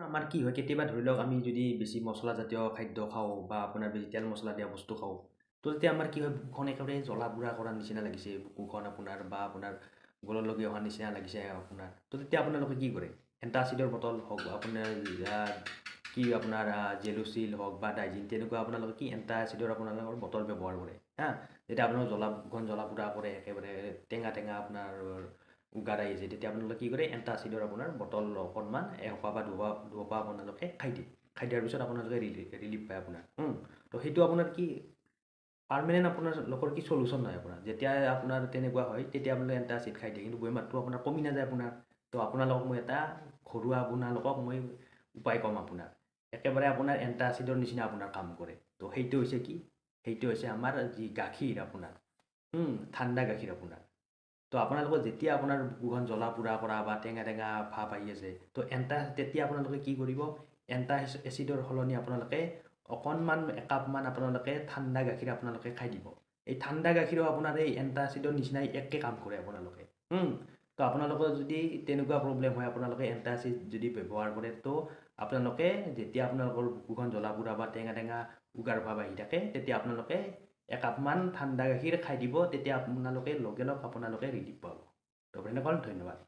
আমাৰ কি হয় কেতিয়াবা ধৰি লওক আমি যদি বেছি মছলাজাতীয় খাদ্য খাওঁ বা আপোনাৰ বেছি তেল মছলা দিয়া বস্তু খাওঁ তো তেতিয়া আমাৰ কি হয় বুকুখন একেবাৰে জ্বলা বুৰা কৰাৰ নিচিনা লাগিছে বুকুখন আপোনাৰ বা আপোনাৰ গলতলগি অহাৰ নিচিনা লাগিছে আপোনাৰ তো তেতিয়া আপোনালোকে কি কৰে এণ্টাচিডৰ বটল হওক আপোনাৰ কি আপোনাৰ জেলুচিল হওক বা ডাইজিন তেনেকুৱা আপোনালোকে কি এণ্টাচিডৰ আপোনালোকৰ বটল ব্যৱহাৰ কৰে হা যেতিয়া আপোনাৰ বুকুখন জ্বলা বুৰা কৰে একেবাৰে টেঙা টেঙা আপোনাৰ উগাৰ আহিছে তেতিয়া আপোনালোকে কি কৰে এণ্টাচিডৰ আপোনাৰ বটল অকণমান এসোপা বা দুসোপা আপোনালোকে খাই দিয়ে খাই দিয়াৰ পিছত আপোনালোকে ৰিলিফ পায় আপোনাৰ তো সেইটো আপোনাৰ কি পাৰ্মানেণ্ট আপোনালোকৰ কি চলিউশ্যন নহয় আপোনাৰ যেতিয়া আপোনাৰ তেনেকুৱা হয় তেতিয়া আপোনালোকে এণ্টাচিড খাই দিয়ে কিন্তু বেমাৰটো আপোনাৰ কমি নাযায় আপোনাৰ তো আপোনালোকক মই এটা ঘৰুৱা আপোনালোকক মই উপায় ক'ম আপোনাক একেবাৰে আপোনাৰ এণ্টাচিডৰ নিচিনা আপোনাৰ কাম কৰে তো সেইটো হৈছে কি সেইটো হৈছে আমাৰ যি গাখীৰ আপোনাৰ ঠাণ্ডা গাখীৰ আপোনাৰ তো আপোনালোকৰ যেতিয়া আপোনাৰ বুকুখন জ্বলা পোৰা কৰা বা টেঙা টেঙা ভাৱ আহি আছে তো তেতিয়া আপোনালোকে কি কৰিব এচিডৰ সলনি আপোনালোকে অকণমান একাপমান আপোনালোকে ঠাণ্ডা গাখীৰ আপোনালোকে খাই দিব এই ঠাণ্ডা গাখীৰো আপোনাৰ এই এণ্টাচিডৰ নিচিনাই একে কাম কৰে আপোনালোকে তো আপোনালোকৰ যদি তেনেকুৱা প্ৰব্লেম হয় আপোনালোকে এণ্টাচিড যদি ব্যৱহাৰ কৰে তো আপোনালোকে যেতিয়া আপোনালোকৰ বুকুখন জ্বলা পোৰা বা টেঙা টেঙা উগাৰ ভাৱ আহি থাকে তেতিয়া আপোনালোকে একাপমান ঠাণ্ডা গাখীৰ খাই দিব তেতিয়া আপোনালোকে লগে লগ আপোনালোকে ৰিলিফ পাব তো ধন্যবাদ